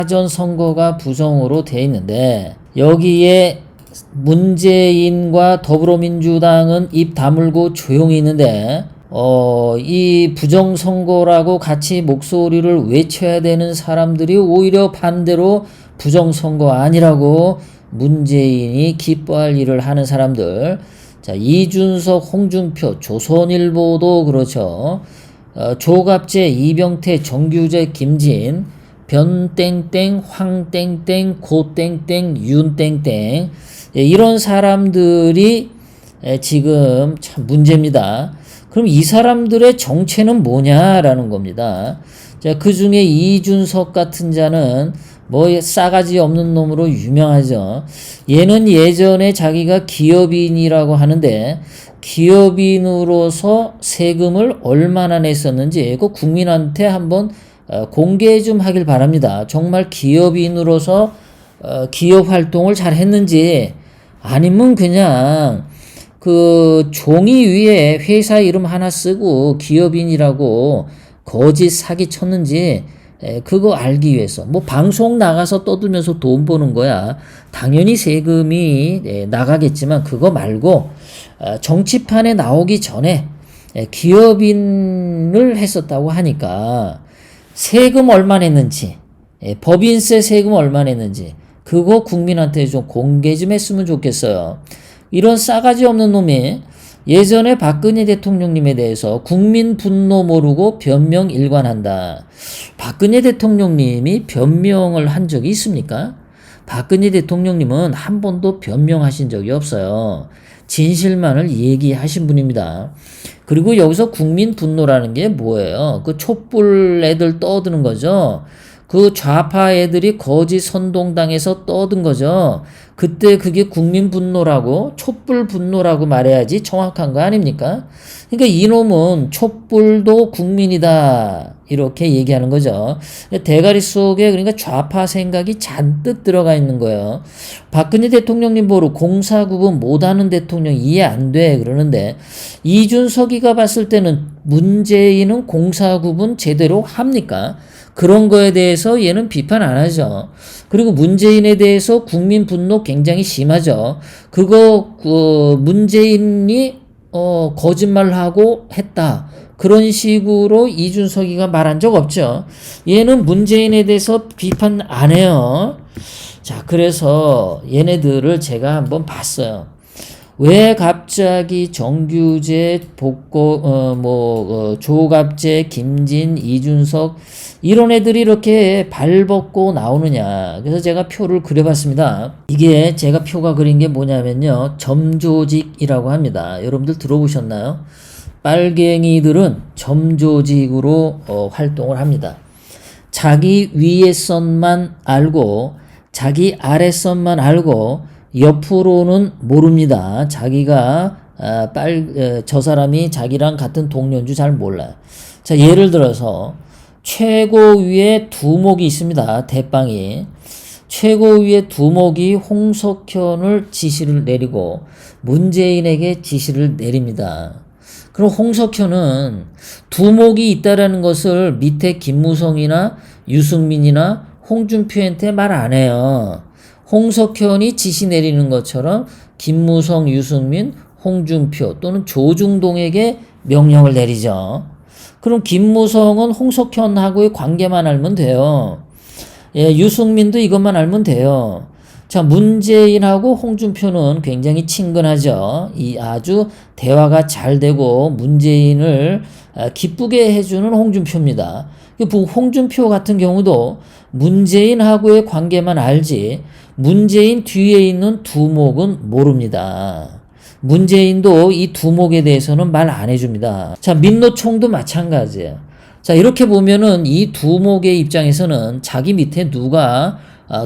사전 선거가 부정으로 돼 있는데 여기에 문재인과 더불어민주당은 입 다물고 조용히 있는데 이 부정선거라고 같이 목소리를 외쳐야 되는 사람들이 오히려 반대로 부정선거 아니라고 문재인이 기뻐할 일을 하는 사람들. 자, 이준석, 홍준표, 조선일보도 그렇죠. 조갑재, 이병태, 정규재, 김진, 변땡땡, 황땡땡, 고땡땡, 윤땡땡, 이런 사람들이 지금 참 문제입니다. 그럼 이 사람들의 정체는 뭐냐라는 겁니다. 자, 그 중에 이준석 같은 자는 뭐 싸가지 없는 놈으로 유명하죠. 얘는 예전에 자기가 기업인이라고 하는데 기업인으로서 세금을 얼마나 냈었는지 그 국민한테 한번 공개 좀 하길 바랍니다. 정말 기업인으로서 기업 활동을 잘 했는지 아니면 그냥 그 종이 위에 회사 이름 하나 쓰고 기업인이라고 거짓 사기 쳤는지 그거 알기 위해서 뭐 방송 나가서 떠들면서 돈 버는 거야. 당연히 세금이 나가겠지만 그거 말고 정치판에 나오기 전에 기업인을 했었다고 하니까 세금 얼마 냈는지 법인세 세금 얼마 냈는지 그거 국민한테 좀 공개 좀 했으면 좋겠어요. 이런 싸가지 없는 놈이 예전에 박근혜 대통령님에 대해서 국민 분노 모르고 변명 일관한다. 박근혜 대통령님이 변명을 한 적이 있습니까? 박근혜 대통령님은 한 번도 변명하신 적이 없어요. 진실만을 얘기하신 분입니다. 그리고 여기서 국민 분노라는 게 뭐예요? 그 촛불 애들 떠드는 거죠. 그 좌파 애들이 거짓 선동당해서 떠든 거죠. 그때 그게 국민 분노라고 촛불 분노라고 말해야지 정확한 거 아닙니까? 그러니까 이놈은 촛불도 국민이다 이렇게 얘기하는 거죠. 대가리 속에 그러니까 좌파 생각이 잔뜩 들어가 있는 거예요. 박근혜 대통령님 보러 공사구분 못하는 대통령 이해 안 돼 그러는데 이준석이가 봤을 때는 문재인은 공사구분 제대로 합니까? 그런 거에 대해서 얘는 비판 안 하죠. 그리고 문재인에 대해서 국민 분노 굉장히 심하죠. 그거 문재인이 거짓말하고 했다. 그런 식으로 이준석이가 말한 적 없죠. 얘는 문재인에 대해서 비판 안 해요. 자, 그래서 얘네들을 제가 한번 봤어요. 왜 갑자기 정규재, 조갑재, 김진, 이준석 이런 애들이 이렇게 발벗고 나오느냐. 그래서 제가 표를 그려봤습니다. 이게 제가 표가 그린 게 뭐냐면요. 점조직이라고 합니다. 여러분들 들어보셨나요? 빨갱이들은 점조직으로 활동을 합니다. 자기 위에 선만 알고 자기 아래 선만 알고 옆으로는 모릅니다. 자기가 저 사람이 자기랑 같은 동료인 줄 잘 몰라요. 자, 예를 들어서 최고위에 두목이 있습니다. 대빵이. 최고위의 두목이 홍석현을 지시를 내리고 문재인에게 지시를 내립니다. 그럼 홍석현은 두목이 있다라는 것을 밑에 김무성이나 유승민이나 홍준표한테 말 안 해요. 홍석현이 지시 내리는 것처럼 김무성, 유승민, 홍준표 또는 조중동에게 명령을 내리죠. 그럼 김무성은 홍석현하고의 관계만 알면 돼요. 유승민도 이것만 알면 돼요. 자, 문재인하고 홍준표는 굉장히 친근하죠. 이 아주 대화가 잘 되고 문재인을 기쁘게 해주는 홍준표입니다. 홍준표 같은 경우도 문재인하고의 관계만 알지 문재인 뒤에 있는 두목은 모릅니다. 문재인도 이 두목에 대해서는 말 안 해줍니다. 자, 민노총도 마찬가지예요. 자, 이렇게 보면은 이 두목의 입장에서는 자기 밑에 누가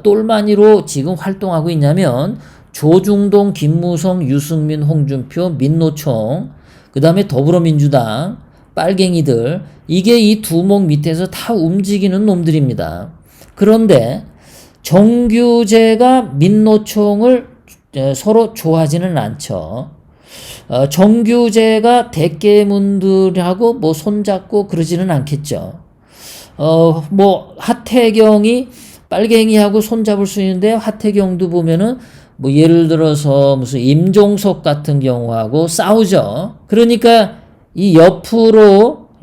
똘마니로 지금 활동하고 있냐면 조중동, 김무성, 유승민, 홍준표, 민노총, 그 다음에 더불어민주당, 빨갱이들, 이게 이 두목 밑에서 다 움직이는 놈들입니다. 그런데 정규재가 민노총을 서로 좋아하지는 않죠. 정규재가 대깨문들하고 뭐 손잡고 그러지는 않겠죠. 하태경이 빨갱이하고 손잡을 수 있는데 하태경도 보면은 뭐 예를 들어서 무슨 임종석 같은 경우하고 싸우죠. 그러니까 이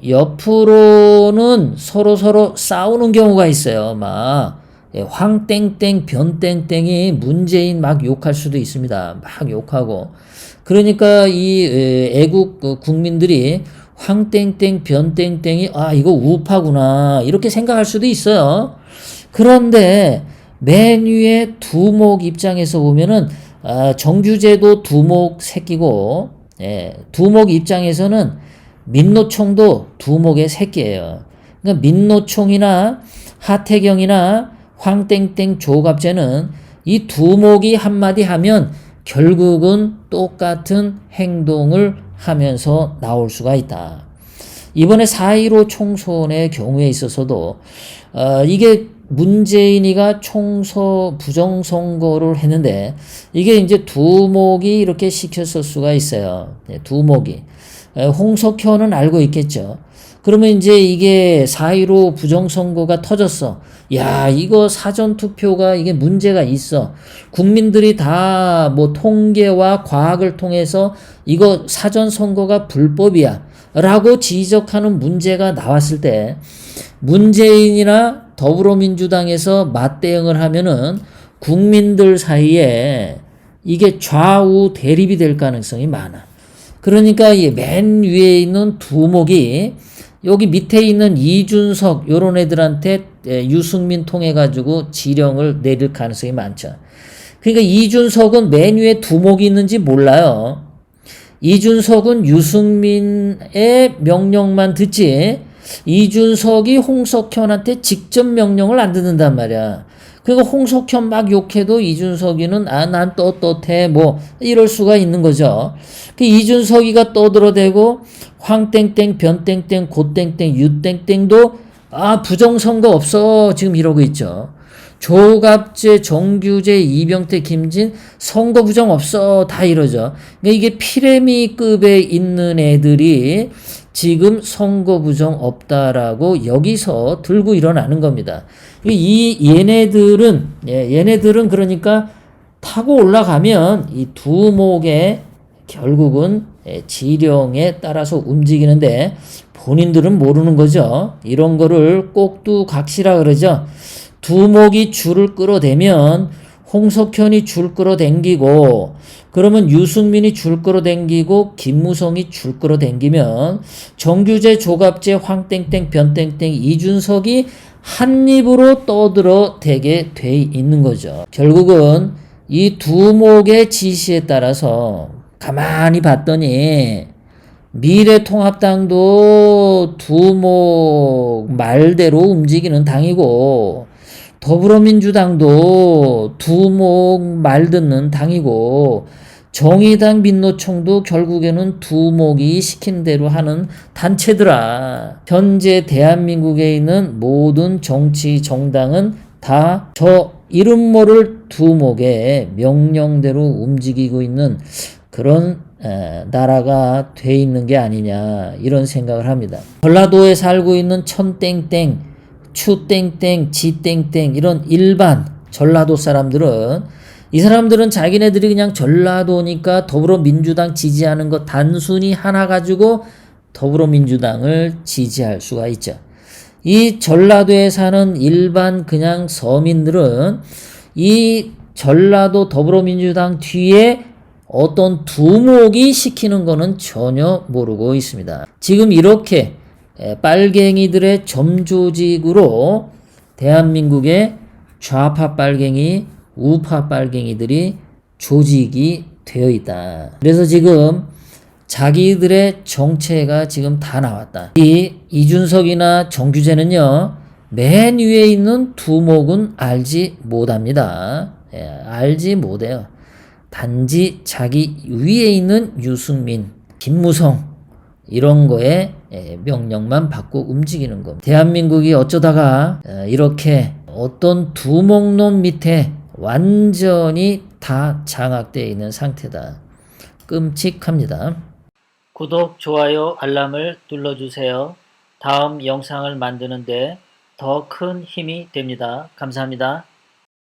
옆으로는 서로 싸우는 경우가 있어요. 막 황땡땡 변땡땡이 문재인 막 욕할 수도 있습니다. 막 욕하고. 그러니까 이 애국 국민들이 황땡땡 변땡땡이 이거 우파구나 이렇게 생각할 수도 있어요. 그런데 맨 위에 두목 입장에서 보면은 정규제도 두목 새끼고 두목 입장에서는 민노총도 두목의 새끼예요. 그러니까 민노총이나 하태경이나 황땡땡 조갑제는 이 두목이 한마디 하면 결국은 똑같은 행동을 하면서 나올 수가 있다. 이번에 4.15 총선의 경우에 있어서도 이게 문재인이가 부정선거를 했는데 이게 이제 두목이 이렇게 시켰을 수가 있어요. 두목이. 홍석현은 알고 있겠죠. 그러면 이제 이게 4.15 부정선거가 터졌어. 야, 이거 사전투표가 이게 문제가 있어. 국민들이 다 뭐 통계와 과학을 통해서 이거 사전선거가 불법이야. 라고 지적하는 문제가 나왔을 때 문재인이나 더불어민주당에서 맞대응을 하면은 국민들 사이에 이게 좌우 대립이 될 가능성이 많아. 그러니까 맨 위에 있는 두목이 여기 밑에 있는 이준석 요런 애들한테 유승민 통해 가지고 지령을 내릴 가능성이 많죠. 그러니까 이준석은 맨 위에 두목이 있는지 몰라요. 이준석은 유승민의 명령만 듣지 이준석이 홍석현한테 직접 명령을 안 듣는단 말이야. 그러니까 홍석현 막 욕해도 이준석이는 난 떳떳해 뭐 이럴 수가 있는 거죠. 그 이준석이가 떠들어대고 황땡땡 변땡땡 고땡땡 유땡땡도 부정선거 없어 지금 이러고 있죠. 조갑제 정규제 이병태 김진 선거 부정 없어 다 이러죠. 그러니까 이게 피레미급에 있는 애들이 지금 선거 부정 없다라고 여기서 들고 일어나는 겁니다. 얘네들은 그러니까 타고 올라가면 이 두목의 결국은 지령에 따라서 움직이는데 본인들은 모르는 거죠. 이런 거를 꼭두각시라 그러죠. 두목이 줄을 끌어대면 홍석현이 줄 끌어당기고 그러면 유승민이 줄 끌어당기고 김무성이 줄 끌어당기면 정규제 조갑제 황땡땡 변땡땡 이준석이 한 입으로 떠들어대게 돼 있는 거죠. 결국은 이 두목의 지시에 따라서 가만히 봤더니 미래통합당도 두목 말대로 움직이는 당이고 더불어민주당도 두목 말 듣는 당이고 정의당 민노총도 결국에는 두목이 시킨 대로 하는 단체더라. 현재 대한민국에 있는 모든 정치 정당은 다 저 이름 모를 두목의 명령대로 움직이고 있는 그런 나라가 돼 있는 게 아니냐 이런 생각을 합니다. 전라도에 살고 있는 천땡땡 추땡땡 지땡땡 이런 일반 전라도 사람들은 이 사람들은 자기네들이 그냥 전라도니까 더불어민주당 지지하는 거 단순히 하나 가지고 더불어민주당을 지지할 수가 있죠. 이 전라도에 사는 일반 그냥 서민들은 이 전라도 더불어민주당 뒤에 어떤 두목이 시키는 거는 전혀 모르고 있습니다. 지금 이렇게 빨갱이들의 점조직으로 대한민국의 좌파 빨갱이, 우파 빨갱이들이 조직이 되어 있다. 그래서 지금 자기들의 정체가 지금 다 나왔다. 이 이준석이나 정규제는요, 맨 위에 있는 두목은 알지 못합니다. 알지 못해요. 단지 자기 위에 있는 유승민, 김무성 이런 거에 명령만 받고 움직이는 겁니다. 대한민국이 어쩌다가 이렇게 어떤 두목놈 밑에 완전히 다 장악되어 있는 상태다. 끔찍합니다. 구독, 좋아요, 알람을 눌러주세요. 다음 영상을 만드는데 더 큰 힘이 됩니다. 감사합니다.